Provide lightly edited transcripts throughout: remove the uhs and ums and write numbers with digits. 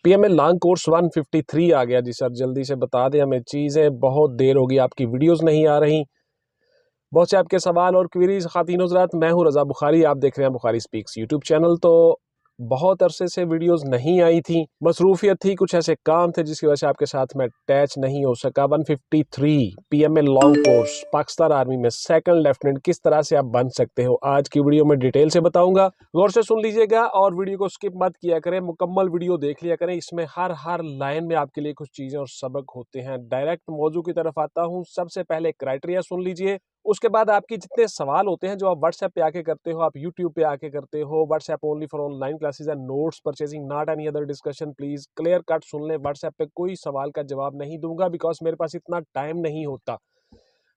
PML long course 153 आ गया जी sir, जल्दी से बता दें हमें चीज़ें, बहुत देर होगी, आपकी वीडियोस नहीं आ रही। बहुत से आपके सवाल और क्वेरीज खातिन हज़रात, मैं हूं रज़ा बुखारी, आप देख रहे हैं बुखारी स्पीक्स यूट्यूब चैनल। तो बहुत अरसे से वीडियोस नहीं आई थी, मसरूफियत थी, कुछ ऐसे काम थे जिसकी वजह से आपके साथ मैं अटैच नहीं हो सका। 153 PML long course Pakistan army में सेकंड लेफ्टिनेंट किस तरह से आप बन सकते हो, आज की वीडियो में डिटेल से बताऊंगा। गौर से सुन लीजिएगा और वीडियो को स्किप मत किया करें, मुकम्मल वीडियो देख लिया करें। इसमें हर लाइन में आपके लिए कुछ चीजें और सबक होते हैं। डायरेक्ट मौजू की तरफ आता हूँ। सबसे पहले क्राइटेरिया सुन लीजिए, उसके बाद आपकी जितने सवाल होते हैं जो आप व्हाट्सएप पे आके करते हो, आप यूट्यूब पे आके करते हो, WhatsApp only for online classes and notes purchasing, not any other discussion, please clear cut सुन लें। व्हाट्सएप पे कोई सवाल का जवाब नहीं दूंगा बिकॉज मेरे पास इतना टाइम नहीं होता।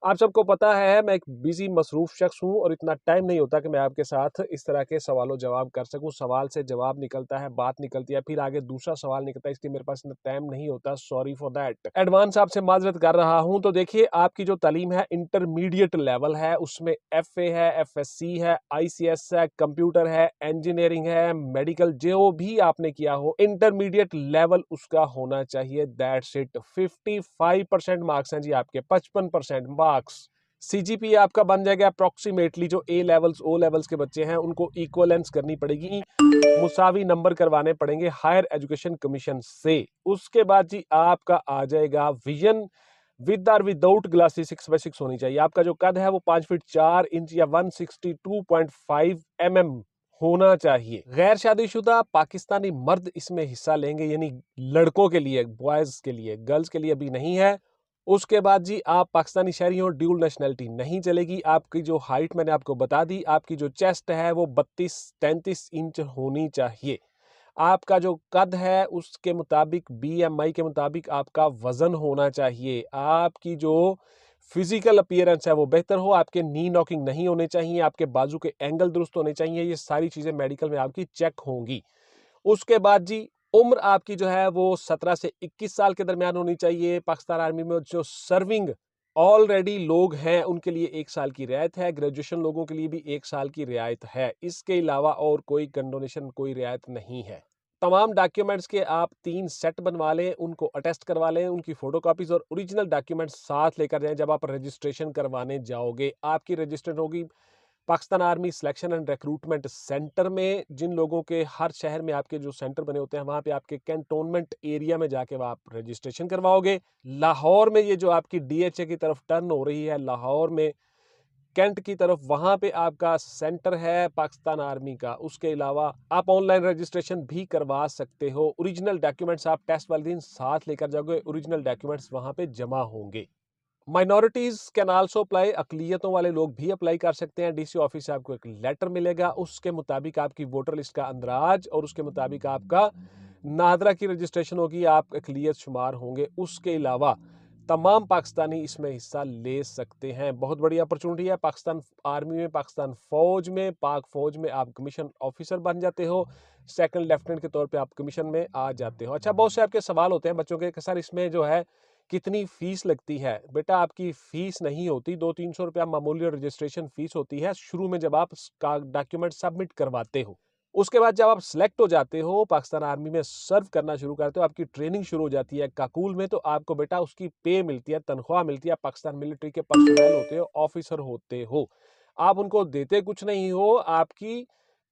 आप सबको पता है मैं एक बिजी मसरूफ शख्स हूं और इतना टाइम नहीं होता कि मैं आपके साथ इस तरह के सवालों जवाब कर सकूं। सवाल से जवाब निकलता है, बात निकलती है, फिर आगे दूसरा सवाल निकलता है, इसलिए मेरे पास इतना टाइम नहीं होता। सॉरी फॉर दैट, एडवांस आपसे माजरत कर रहा हूं। तो देखिए, आपकी जो तालीम है इंटरमीडिएट लेवल है, उसमें FA है, FSC है, ICS है, कंप्यूटर है, इंजीनियरिंग है, मेडिकल, जो भी आपने किया हो इंटरमीडिएट लेवल उसका होना चाहिए। That's it. 55% मार्क्स हैं जी आपके, 55% मार्क्स। CGPA आपका बन जाएगा अप्रोक्सीमेटली, जो A लेवल्स O लेवल्स के बच्चे हैं उनको इक्वलेंस करनी पड़ेगी, मुसावी नंबर करवाने पड़ेंगे हायर एजुकेशन कमीशन से। उसके बाद जी आपका आ जाएगा विजन विद और विदाउट ग्लासेस 6x6 होनी चाहिए। आपका जो कद है वो 5 फीट 4 इंच या 162.5 mm होना चाहिए। गैर शादीशुदा पाकिस्तानी मर्द इसमें हिस्सा लेंगे, यानी लड़कों के लिए, बॉयज के लिए, गर्ल्स के लिए अभी नहीं है। उसके बाद जी आप पाकिस्तानी शहरी हो, ड्यूल नेशनैलिटी नहीं चलेगी। आपकी जो हाइट मैंने आपको बता दी, आपकी जो चेस्ट है वो 32-33 इंच होनी चाहिए। आपका जो कद है उसके मुताबिक BMI के मुताबिक आपका वजन होना चाहिए। आपकी जो फिजिकल अपीयरेंस है वो बेहतर हो, आपके नी नॉकिंग नहीं होने चाहिए, आपके बाजू के एंगल दुरुस्त होने चाहिए। ये सारी चीजें मेडिकल में आपकी चेक होंगी। उसके बाद जी उम्र आपकी जो है वो 17 से 21 साल के दरमियान होनी चाहिए। पाकिस्तान आर्मी में जो सर्विंग ऑलरेडी लोग हैं उनके लिए 1 साल की रियायत है, ग्रेजुएशन लोगों के लिए भी 1 साल की रियायत है। इसके अलावा और कोई कंडोनेशन, कोई रियायत नहीं है। तमाम डॉक्यूमेंट्स के आप 3 सेट बनवा लें, उनको अटेस्ट करवा लें, उनकी फोटोकॉपीज और ओरिजिनल डॉक्यूमेंट्स साथ लेकर जाएं। जब आप रजिस्ट्रेशन करवाने जाओगे, आपकी रजिस्ट्रेशन होगी Pakistan army selection and recruitment centre में। जिन लोगों के हर शहर में आपके जो सेंटर बने होते हैं, वहां पे आपके कैंटोनमेंट एरिया में जाके आप रजिस्ट्रेशन करवाओगे। लाहौर में ये जो आपकी DHA की तरफ टर्न हो रही है, लाहौर में कैंट की तरफ, वहां पे आपका सेंटर है पाकिस्तान आर्मी का। उसके अलावा आप ऑनलाइन रजिस्ट्रेशन भी करवा सकते हो। ओरिजिनल डॉक्यूमेंट्स आप टेस्ट वाले दिन साथ लेकर जाओगे, ओरिजिनल डॉक्यूमेंट्स वहां पे जमा होंगे। माइनॉरिटीज कैन आल्सो अप्लाई, अकलियतों वाले लोग भी अप्लाई कर सकते हैं। DC ऑफिस से आपको एक लेटर मिलेगा, उसके मुताबिक आपकी वोटर लिस्ट का अंदराज और उसके मुताबिक आपका नादरा की रजिस्ट्रेशन होगी, आप अकलियत शुमार होंगे। उसके अलावा तमाम पाकिस्तानी इसमें हिस्सा ले सकते हैं। बहुत बड़ी अपॉर्चुनिटी है। पाकिस्तान आर्मी में, पाकिस्तान फौज में, पाक फौज में आप कमीशन ऑफिसर बन जाते हो, सेकंड लेफ्टिनेंट के तौर पे आप कमीशन में आ जाते हो। अच्छा, बहुत से आपके सवाल होते हैं बच्चों के कि सर इसमें जो है कितनी फीस लगती है। बेटा, आपकी फीस नहीं होती, 200-300 रुपया मामूली रजिस्ट्रेशन फीस होती है शुरू में जब आप डॉक्यूमेंट सबमिट करवाते हो। उसके बाद जब आप सिलेक्ट हो जाते हो, पाकिस्तान आर्मी में सर्व करना शुरू करते हो, आपकी ट्रेनिंग शुरू हो जाती है काकूल में, तो आपको बेटा उसकी पे मिलती है, तनख्वाह मिलती है। पाकिस्तान मिलिट्री के पर्सनल होते हो, ऑफिसर होते हो, आप उनको देते कुछ नहीं हो, आपकी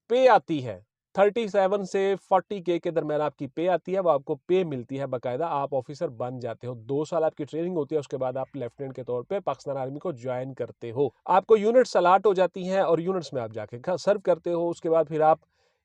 पे आती है 37 से 40K के दरमियान आपकी पे आती है, वो आपको पे मिलती है बाकायदा, आप ऑफिसर बन जाते हो। 2 साल आपकी ट्रेनिंग होती है, उसके बाद आप लेफ्टिनेंट के तौर पे पाकिस्तान आर्मी को ज्वाइन करते हो। आपको यूनिट्स अलाट हो जाती हैं और यूनिट्स में आप जाके सर्व करते हो। उसके बाद फिर आप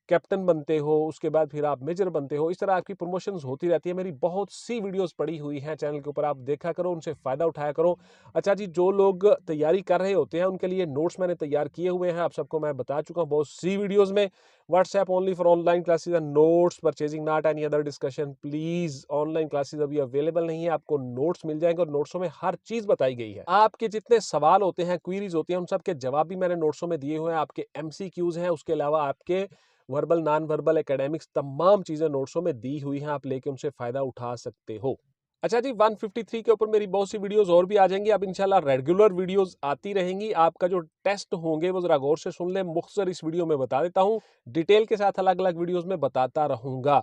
कैप्टन बनते हो, उसके बाद फिर आप मेजर बनते हो। इस तरह आपकी प्रमोशंस होती रहती है। मेरी बहुत सी वीडियोस पड़ी हुई हैं चैनल के ऊपर, आप देखा करो, उनसे फायदा उठाया करो। अच्छा जी, जो लोग तैयारी कर रहे होते हैं उनके लिए नोट्स मैंने तैयार किए हुए हैं, आप सबको मैं बता चुका हूँ बहुत सी वीडियोस में। WhatsApp only for online classes and notes purchasing, not any other discussion, please. Online classes अभी अवेलेबल नहीं है, आपको नोट्स मिल जाएंगे और नोट्सों में हर चीज बताई गई है। आपके जितने सवाल होते हैं, क्वेरीज होती हैं, उन सब के जवाब भी मैंने नोट्सों में दिए हुए हैं। आपके MCQs हैं, उसके अलावा आपके वर्बल, नॉन वर्बल, एकेडमिक्स, तमाम चीजें नोट्सों में दी हुई हैं, आप लेके उनसे फायदा उठा सकते हो। अच्छा जी, 153 के ऊपर मेरी बहुत सी वीडियोस और भी आ जाएंगी। अब इंशाल्लाह रेगुलर वीडियोस आती रहेंगी। आपका जो टेस्ट होंगे वो जरा गौर से सुन लें, मुख्तसर इस वीडियो में बता देता हूं, डिटेल के साथ अलग अलग वीडियोस में बताता रहूंगा।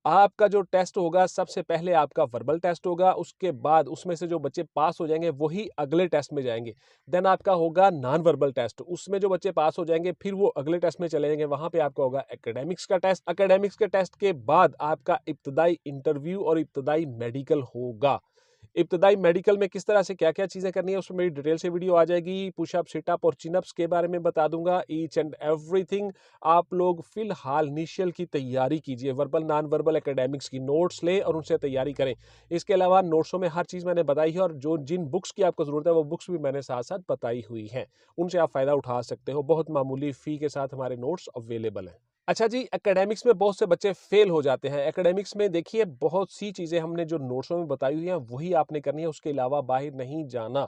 आपका जो टेस्ट होगा सबसे पहले आपका वर्बल टेस्ट होगा, उसके बाद उसमें से जो बच्चे पास हो जाएंगे वही अगले टेस्ट में जाएंगे। देन आपका होगा नॉन वर्बल टेस्ट, उसमें जो बच्चे पास हो जाएंगे फिर वो अगले टेस्ट में चले जाएंगे, वहां पे आपका होगा एकेडमिक्स का टेस्ट। एकेडमिक्स के टेस्ट के बाद आपका इब्तदाई इंटरव्यू और इब्तदाई मेडिकल होगा। इब्तदाई मेडिकल में किस तरह से क्या क्या चीजें करनी है उसमें मेरी डिटेल से वीडियो आ जाएगी। पुशअप, सिटअप और चिनअप्स के बारे में बता दूंगा, ईच एंड एवरीथिंग। आप लोग फिलहाल इनिशियल की तैयारी कीजिए, वर्बल नॉन वर्बल एकेडमिक्स की नोट्स लें और उनसे तैयारी करें। इसके अलावा नोट्सों में हर चीज मैंने बताई है और जो जिन बुक्स की आपको जरूरत है वो बुक्स भी मैंने साथ साथ बताई हुई हैं, उनसे आप फायदा उठा सकते हो। बहुत मामूली फी के साथ हमारे नोट्स अवेलेबल हैं। अच्छा जी, एकेडमिक्स में बहुत से बच्चे फेल हो जाते हैं। एकेडमिक्स में देखिए बहुत सी चीजें हमने जो नोट्सों में बताई हुई हैं वही आपने करनी है, उसके अलावा बाहर नहीं जाना।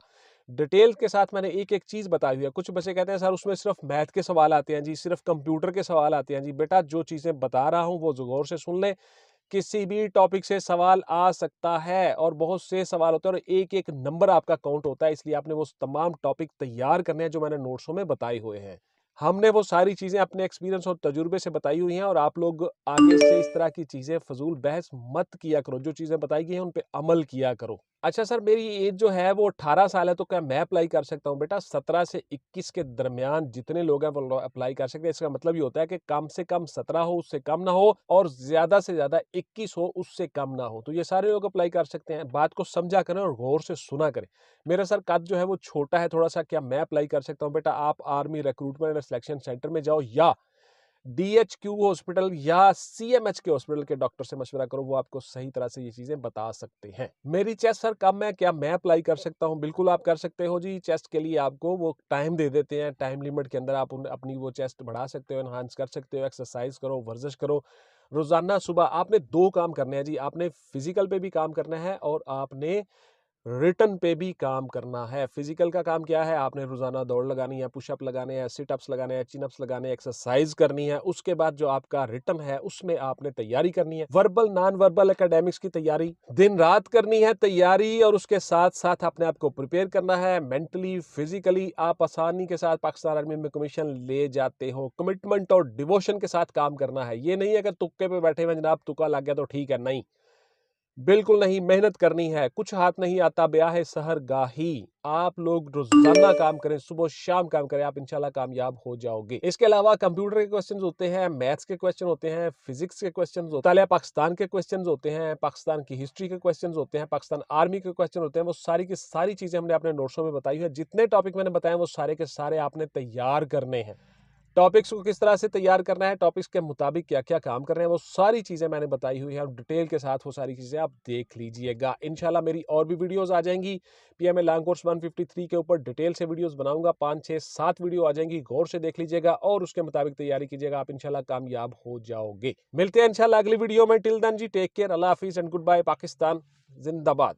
डिटेल के साथ मैंने एक एक चीज बताई हुई है। कुछ बच्चे कहते हैं सर उसमें सिर्फ मैथ के सवाल आते हैं जी, सिर्फ कंप्यूटर के सवाल आते हैं जी। बेटा जो चीजें बता रहा हूं वो गौर से सुन ले, किसी भी टॉपिक से सवाल आ सकता है और बहुत से सवाल होते हैं और एक एक नंबर आपका काउंट होता है, इसलिए आपने वो तमाम टॉपिक तैयार करने हैं जो मैंने नोट्सों में बताए हुए हैं। हमने वो सारी चीजें अपने एक्सपीरियंस और तजुर्बे से बताई हुई हैं और आप लोग आगे से इस तरह की चीजें फजूल बहस मत किया करो, जो चीजें बताई गई हैं उन पे अमल किया करो। अच्छा सर मेरी एज जो है वो 18 साल है तो क्या मैं अप्लाई कर सकता हूँ? बेटा 17 से 21 के दरमियान जितने लोग हैं वो अप्लाई कर सकते हैं। इसका मतलब ये होता है कि कम से कम 17 हो, उससे कम ना हो, और ज्यादा से ज्यादा 21 हो, उससे कम ना हो। तो ये सारे लोग अप्लाई कर सकते हैं। बात को समझा करें और गौर से सुना करें। मेरा सर कद जो है वो छोटा है थोड़ा सा, क्या मैं अप्लाई कर सकता हूँ? बेटा आप army recruitment and selection centre में जाओ या DHQ हॉस्पिटल या CMH के हॉस्पिटल के डॉक्टर से मशवरा करो, वो आपको सही तरह से ये चीजें बता सकते हैं। मेरी चेस्ट सर कम है, क्या मैं अप्लाई कर सकता हूँ? बिल्कुल आप कर सकते हो जी। चेस्ट के लिए आपको वो टाइम दे देते हैं, टाइम लिमिट के अंदर आप अपनी वो चेस्ट बढ़ा सकते हो, एनहांस कर सकते हो। एक्सरसाइज करो, वर्जिश करो रोजाना। सुबह आपने 2 काम करने हैं जी, आपने फिजिकल पे भी काम करना है और आपने रिटर्न पे भी काम करना है। फिजिकल का काम क्या है? आपने रोजाना दौड़ लगानी है, पुशअप लगाने हैं, सिटअप्स लगाने हैं, चिनअप्स लगाने हैं, एक्सरसाइज करनी है। उसके बाद जो आपका रिटर्न है उसमें आपने तैयारी करनी है। वर्बल नॉन वर्बल एकेडमिक्स की तैयारी दिन रात करनी है तैयारी, और उसके साथ साथ अपने आप को प्रिपेयर करना है मेंटली फिजिकली। आप आसानी के साथ पाकिस्तान आर्मी में कमीशन ले जाते हो। कमिटमेंट और डिवोशन के साथ काम करना है। ये नहीं है कि तुक्के पे बैठे हुए जनाब तुक्का लग गया तो ठीक है, नहीं, बिल्कुल नहीं। मेहनत करनी है। कुछ हाथ नहीं आता ब्याह है सहर गाही। आप लोग रोजाना काम करें, सुबह शाम काम करें, आप इंशाल्लाह कामयाब हो जाओगे। इसके अलावा कंप्यूटर के क्वेश्चंस होते हैं, मैथ्स के क्वेश्चन होते हैं, फिजिक्स के क्वेश्चंस होते हैं, पाकिस्तान के क्वेश्चंस होते हैं, पाकिस्तान की हिस्ट्री के क्वेश्चंस होते हैं, पाकिस्तान आर्मी के क्वेश्चन होते हैं। वो सारी की सारी चीजें हमने अपने नोट्सों में बताई है। जितने टॉपिक मैंने बताए वो सारे के सारे आपने तैयार करने हैं। टॉपिक्स को किस तरह से तैयार करना है, टॉपिक्स के मुताबिक क्या क्या काम करना है, वो सारी चीजें मैंने बताई हुई है और डिटेल के साथ वो सारी चीजें आप देख लीजिएगा। इंशाल्लाह मेरी और भी वीडियोस आ जाएंगी। PMA लॉन्ग कोर्स 153 के ऊपर डिटेल से वीडियोस बनाऊंगा। 5 6 7 वीडियो आ जाएंगी, गौर से देख लीजिएगा और उसके मुताबिक तैयारी कीजिएगा। आप इंशाल्लाह कामयाब हो जाओगे। मिलते हैं इंशाल्लाह अगली वीडियो में। Till then ji take care, अल्लाह हाफिज एंड गुड बाय। पाकिस्तान जिंदाबाद।